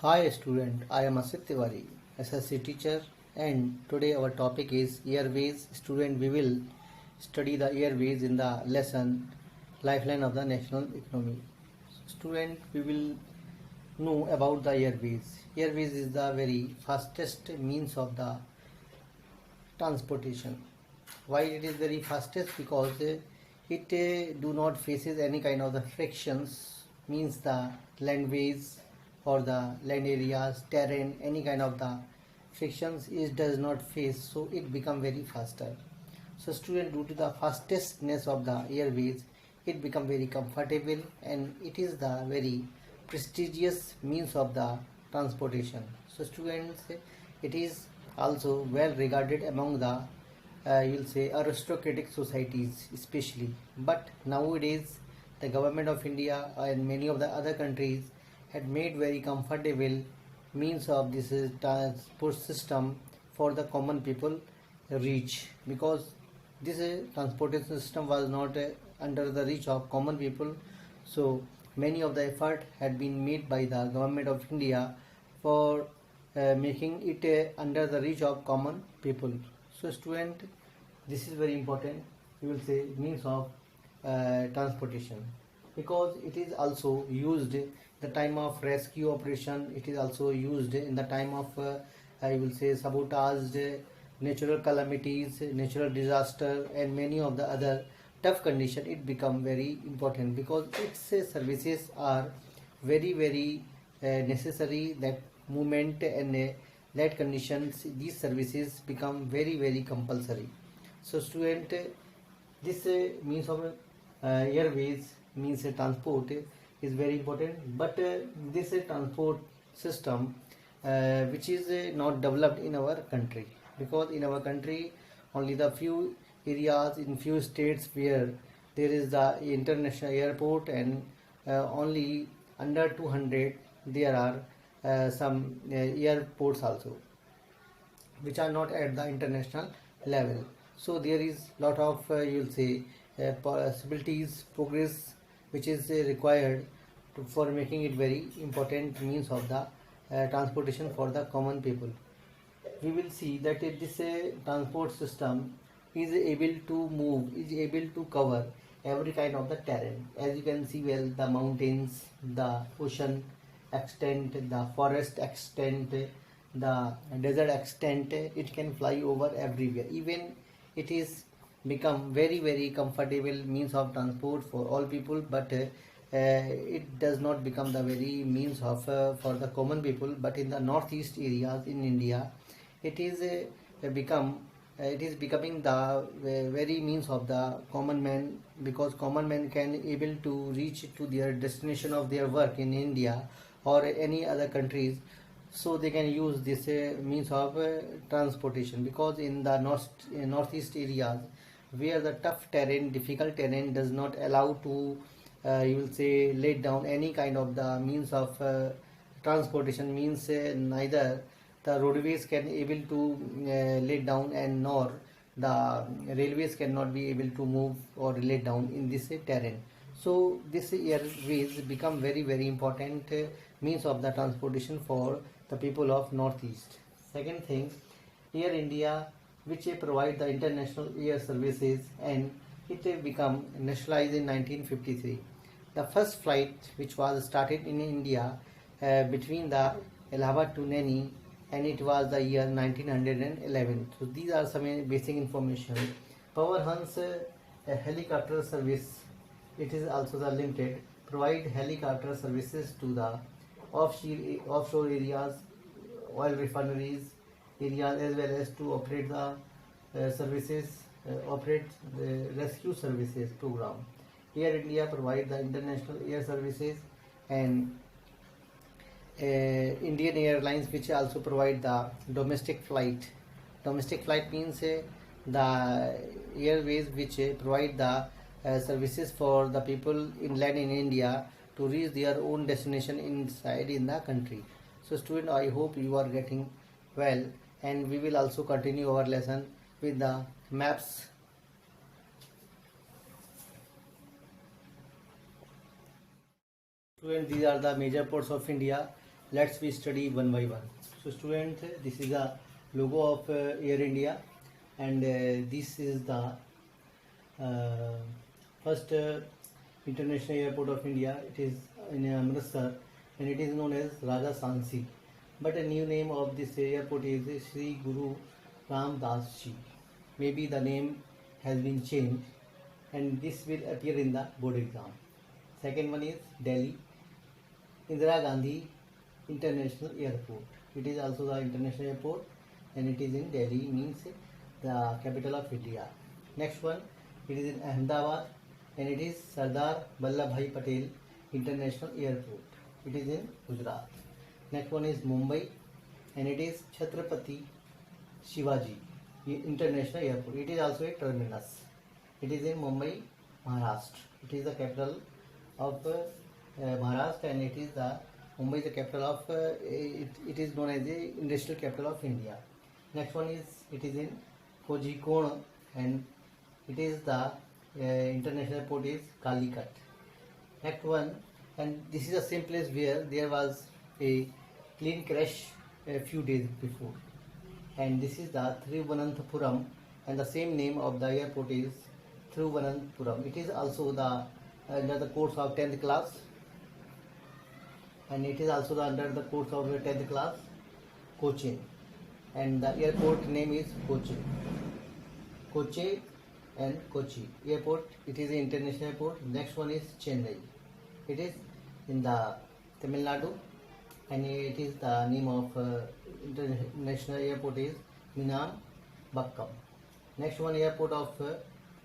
Hi student, I am Asit Tiwari, SSC teacher, and today our topic is airways. Student, we will study the airways in the lesson Lifeline of the National Economy. Student, we will know about the airways. Airways is the very fastest means of the transportation. Why it is very fastest? Because it do not faces any kind of the frictions, means the landways or the land areas, terrain, any kind of the frictions it does not face, so it become very faster. So student, due to the fastestness of the airways, it become very comfortable and it is the very prestigious means of the transportation. So students, it is also well regarded among the you will say aristocratic societies especially. But nowadays the government of India and many of the other countries had made very comfortable means of this transport system for the common people reach, because this transportation system was not under the reach of common people. So many of the effort had been made by the government of India for making it under the reach of common people. So student, this is very important, we will say, means of transportation, because it is also used the time of rescue operation. It is also used in the time of I will say sabotage, natural calamities, natural disaster, and many of the other tough condition. It become very important because its services are very necessary. That movement and that conditions, these services become very compulsory. So student, this means of airways means transport is very important. But this transport system which is not developed in our country, because in our country only the few areas in few states where there is the international airport, and only under 200 there are some airports also which are not at the international level. So there is lot of you'll say possibilities, progress which is required for making it very important means of the transportation for the common people. We will see that this transport system is able to move, is able to cover every kind of the terrain. As you can see, well, the mountains, the ocean extent, the forest extent, the desert extent, it can fly over everywhere. Even it is become very comfortable means of transport for all people. But it does not become the very means of for the common people. But in the northeast areas in India, it is it is becoming the very means of the common man, because common man can able to reach to their destination of their work in India or any other countries. So they can use this means of transportation, because in the northeast areas where the tough terrain, difficult terrain does not allow to you will say lay down any kind of the means of transportation, means neither the roadways can able to lay down, and nor the railways cannot be able to move or lay down in this terrain. So this airways become very important means of the transportation for the people of northeast. Second thing, Air India, which provide the international air services, and it become nationalized in 1953. The first flight which was started in India between the Allahabad to Naini, and it was the year 1911. So these are some basic information. Power Hans helicopter service, it is also the limited, provide helicopter services to the offshore areas, oil refineries areas, as well as to operate the services, operate the rescue services program. Air India provide the international air services, and Indian Airlines which also provide the domestic flight. Domestic flight means the airways which provide the services for the people inland in India to reach their own destination inside in the country. So student, I hope you are getting well, and we will also continue our lesson with the maps. Student, these are the major ports of India let's we study one by one. So student, this is the logo of Air India, and this is the uh, first international airport of India. It is in Amritsar, and it is known as Raja Sansi. But a new name of this airport is Sri Guru Ram Das Ji. Maybe the name has been changed, and this will appear in the board exam. Second one is Delhi Indira Gandhi International Airport. It is also the international airport, and it is in Delhi, means the capital of India. Next one, it is in Ahmedabad, and it is Sardar Vallabhbhai Patel International Airport. It is in Gujarat. Next one is Mumbai, and it is Chhatrapati Shivaji International Airport. It is also a terminus. It is in Mumbai, Maharashtra. It is the capital of Maharashtra, and it is the Mumbai is the capital of it is known as the industrial capital of India. Next one is it is in Kozhikode, and it is the international airport is Calicut. Next one, and this is the same place where there was a plane crash a few days before, and this is the Thiruvananthapuram, and the same name of the airport is Thiruvananthapuram. It is also the under the course of 10th class, and it is also under the course of 10th class Cochin, and the airport name is Kochi and Kochi airport. It is an international airport. Next one is Chennai. It is in the Tamil Nadu, and it is the name of international airport is Minam-Bakkam. Next one airport of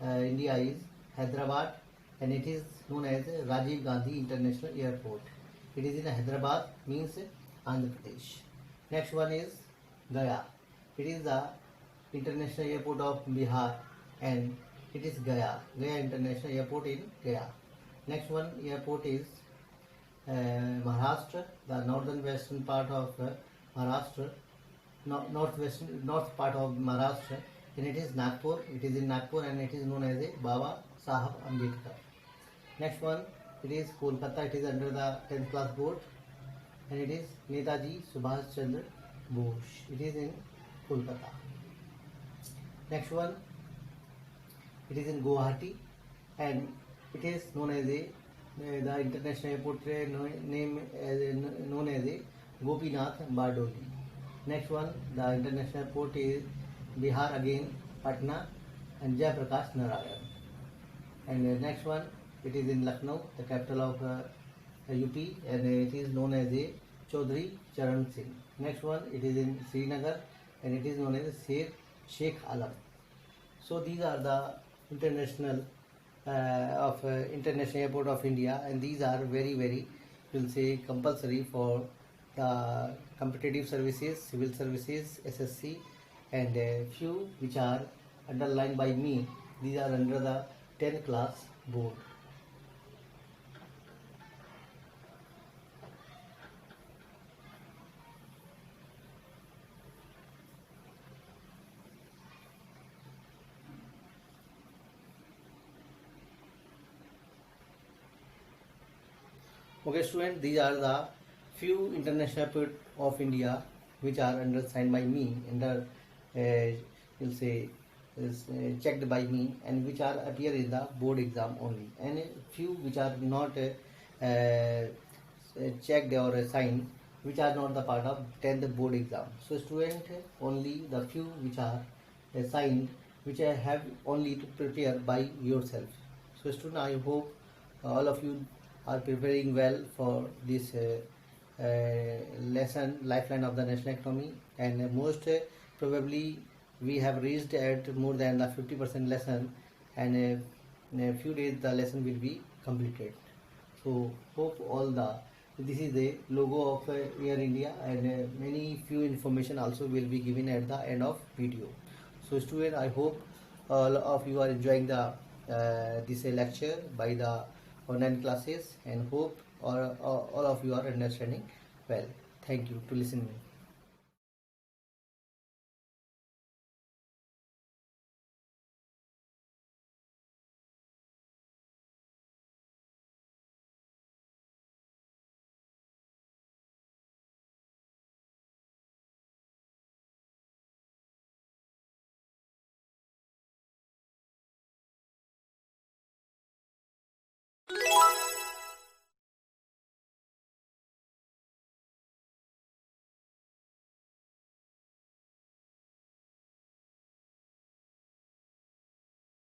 India is Hyderabad, and it is known as Rajiv Gandhi International Airport. It is in Hyderabad, means Andhra Pradesh. Next one is Gaya. It is the international airport of Bihar, and it is Gaya International Airport in Gaya. Next one airport is Maharashtra, the western part of Maharashtra, north part of Maharashtra, and it is Nagpur. It is in Nagpur, and it is known as a Baba Sahab Ambedkar. Next one, it is Kolkata. It is under the 10th class board, and it is Netaji Subhash Chandra Bose. It is in Kolkata. Next one, it is in Guwahati, and it is known as a the international airport name known as a Gopinath Bardoli. Next one, the international airport is Bihar again, Patna, and Jayaprakash Narayan. And the next one, it is in Lucknow, the capital of UP, and it is known as a Chaudhry Charan Singh. Next one, it is in Srinagar, and it is known as Sheikh Alam. So these are the international international airport of India, and these are very will say compulsory for the competitive services, civil services, SSC, and few which are underlined by me. These are under the 10th class board. Okay student, these are the few international airport of India which are undersigned by me, under you'll say is checked by me, and which are appear in the board exam only, and few which are not checked or assigned, which are not the part of 10th board exam. So student, only the few which are assigned, which I have only to prepare by yourself. So student, I hope all of you are preparing well for this lesson, Lifeline of the National Economy, and most probably we have reached at more than the 50% lesson, and in a few days the lesson will be completed. So hope all the this is the logo of Air India, and many few information also will be given at the end of video. So student, I hope all of you are enjoying the this lecture by the online classes, and hope all of you are understanding well. Thank you to listening.